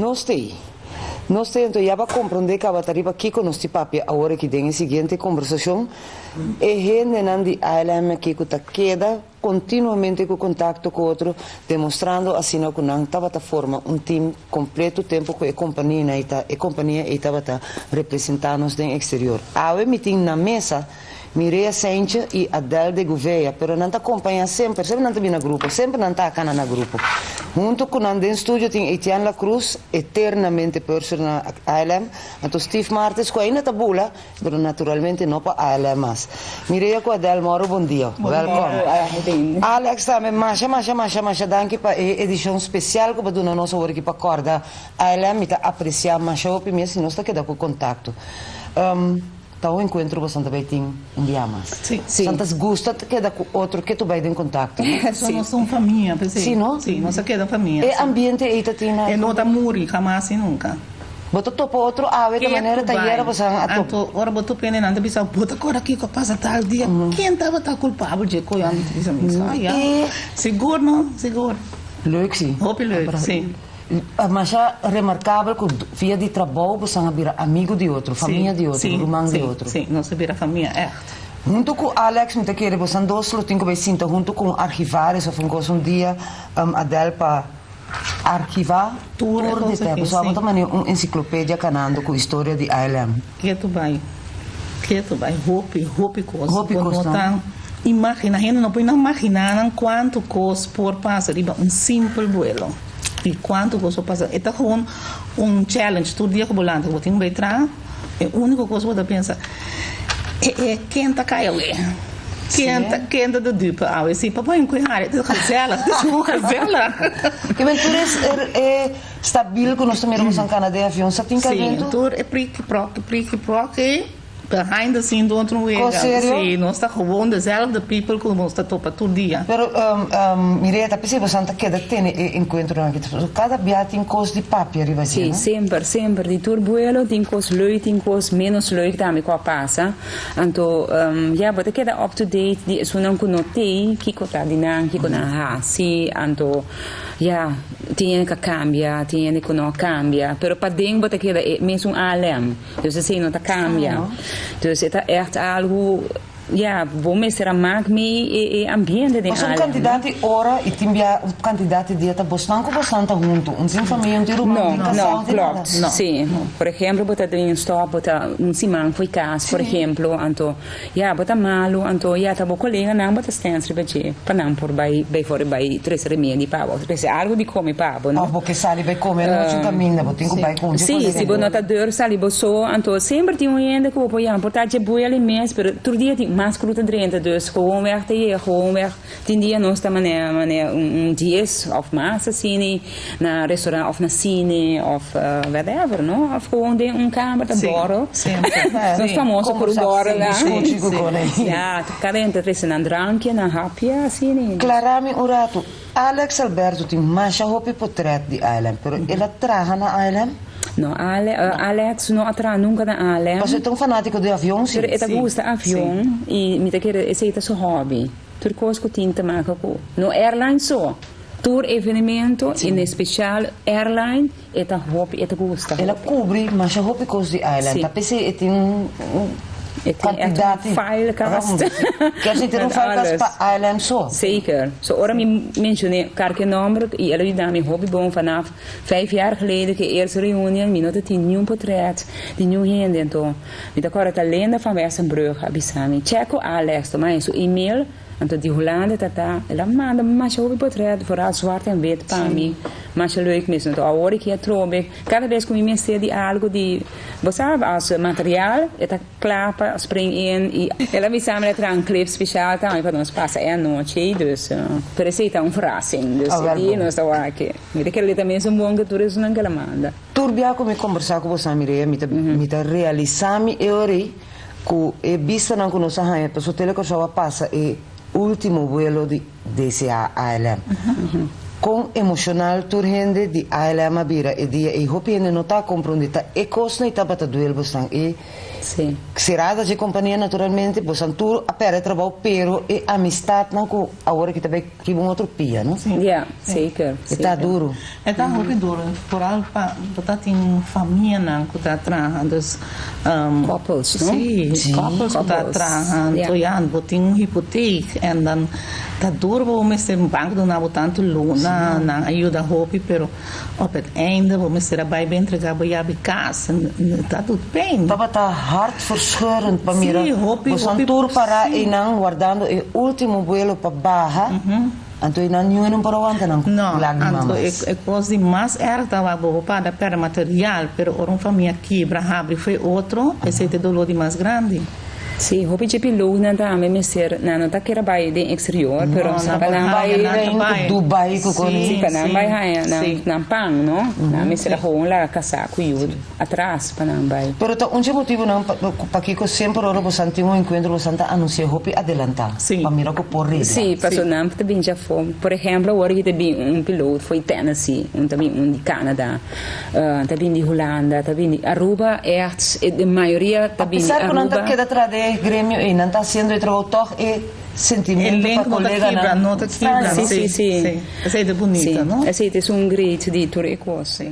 Nós tem. Nós temos, então, já para compreender que a bateria aqui com nós papi a hora que tem a seguinte conversação, e gente não de ALM que está queda continuamente com contato com o outro, demonstrando assim que não estava forma um time completo tempo com a companhia estava representando nos no exterior. A meeting na mesa Mireia Sente e Adel de Gouveia, pero não acompanha sempre não está no grupo, sempre não está aqui no grupo. Junto com o estúdio tem Etienne La Cruz, eternamente personal ALM, então Steve Martins, que ainda está bula, pero naturalmente não para ALM mais. Mireia com Adel, Moro, bom dia. Welcome. Alex, também, mas danke para a edição especial que vai nossa hora aqui para corda. ALM está apreciar, mas eu opinião se nós está quedando com contato. Tá o encontro bastante bem em Diamas. Sim. Santas gusta queda com outro que tu vai em contato. Sim. Nós somos família, pensei. Sim, não? Sim, nós queda família. E ambiente aí tá tina. É não tá muri, jamás e nunca. Bota topo outro ave de maneira taillera você a topo. Ora botou pena não bisa bota agora aqui que passa tal dia. Quem tava tá culpável de coisa antes bisa missa. Seguro não? Seguro. Leuk sim. Hoop leuk, sim. Mas é remarcável que via de trabalho você vira amigo de outro, família de outro, irmão de outro. Sim, nós vira família, é. Junto com Alex, me querer você dois lo tenho que sinta junto com arquivares ou um dia Adel para arquivar tudo de tempo. Só vamos tomar uma enciclopédia canando com história de ALM. Que tu vai, roupa coisa. Imagina, a gente não pode imaginar quanto coisa por passar um simples vuelo. E quanto você passa, é gewoon challenge, todo dia que eu lanço, eu tenho que entrar, é a única coisa que eu penso, quem está caindo, quem está de dupa, assim, papai, encontrar, é gazela. Que aventura é estável que nós também vamos em Canadá de avião, só tem que aventura? Sim, tudo é prique-proque, behind the scene do outro lugar. Sim, nós está gewoon dezelfde people que nós está topa todo dia. Pero Mireia, tá pensando bastante que tem encontro aqui. Cada viagem tem coisa de papi arriba Sim, sempre. De turbuelo tem coisa leuk, tem coisa menos leuk também que passa. Então, você queda up to date, de isso não conotei, que tá dinang, que na sim, então, tem que cambiar, tem que não cambia, pero para dentro você queda mesmo ALM. Então, você não tá cambia. Dus het is echt algo, vou mostrar mais o ambiente de mas candidato ora e tem candidato de estar bastante junto, sem família, não, claro, sim. Por exemplo, bota de stop, bota simão foi casa, por exemplo, então, bota malo, então, tá bom colega, não bota stance para não por vai fora vai três remédios para você, algo de comer para, não? Porque sali vai comer no caminho, bota tem que vai com. Sim, se você nota dor, sali boso, então sempre tem gente que vai portar de boa ali mesmo, pero todo dia tem mais grote drinken, dus gewoon weg. Tien dia nós estamos dias of massa cine, na restaurant of na cine of whatever, no? Of gewoon kamer te borrel. Nós famosos por borrel lá. Cada gente traz um drankje, een hapje, assim. Claramente, Urato, Alex Alberto tem mais roupa portrait de ALM, pero ela traga na ALM? No, Alex não atrás nunca na ALM. Você é fanático de avião, sim? Ele gosta de avião e me quer esse é seu hobby. Tudo coisa que tem que marcar com. No airline só. Tour evenemento, em especial airline, eta hobby, eta gosta. Ela cobre, mas a roupa coisa de ALM. Tá pensei tem quantidade file cast. Que a gente tem file cast para ALM só. Zeker. Ora me mencionei karke nummer e ela dá me hobby bom vanaf 5 jaar geleden que eerste reunie minuto tinha nenhum portret de nenhum gente então. Me da corta lenda van Westenbrug abisami. Checo Alex, mas o e-mail então de Holanda ela manda mais hobby portret vooral zwart en wit para mim. Mas é leuk mesmo. Então a hora que é trobe, cada vez que me mencionei de algo de, você sabe, als material, está claro para spring in e ela me chama para clip speciaal também para nós passar a noite, dus precisa verrassing, dus die nós está aqui. Me quer também um bom turismo não que ela manda. Turbia como conversar com você, Mireia, me realizar mi eori que é vista não conosco a pessoa que ela passa é último vuelo de DCA ALM. Com emocional turgente de ALM abira e dia e hopi não está compreendida e costa e tá bata duel bastante Sim. Será de companhia naturalmente, pois tudo a pera trabalho, pero e amistade não com a hora que também que um outro pia, não? Ja, zeker. Está duro. É tão duro, vooral para tem família não que está trabalhando, Couples, não? Sim, couples que está Couples. trabalhando, Yeah. tem hipoteca, e dan tá duro vamos ter banco do não tanto luna, não ajuda hope, pero op het einde vamos ter bij entregar bij a casa, tá tudo bem. Tava tá hartverscheurend para mim. Sim, Pois tour para e não guardando o último vuelo para Barra. Então e não para aguentar não. Não, Lágrimas. é coisa mais erra estava boa para per material, pero uma família quebra, abre foi outro, esse é o dolor de mais grande. Sim, hopi de piloto não tá me ser, não tá queira vai de exterior, pero não, para não vai Dubai com coisa. sim, para não vai sim. não pang, não? Não me ser com lá casaco e atrás para não vai. Pero tá motivo não para que sempre ora você tem encontro você tá anunciar hopi adelantar. Sim. Para mirar com porra. Sim, passou não também já foi. Por exemplo, agora que também piloto foi Tennessee, também de Canadá, também de Holanda, também de Aruba, a maioria também de Apesar que não tá Aruba. queda atrás de grêmio e não está sendo o trabalho todo é sentimento para colega não tá quebra, sim. Essa é bonita, Sim, não? esse é um grito de tudo isso.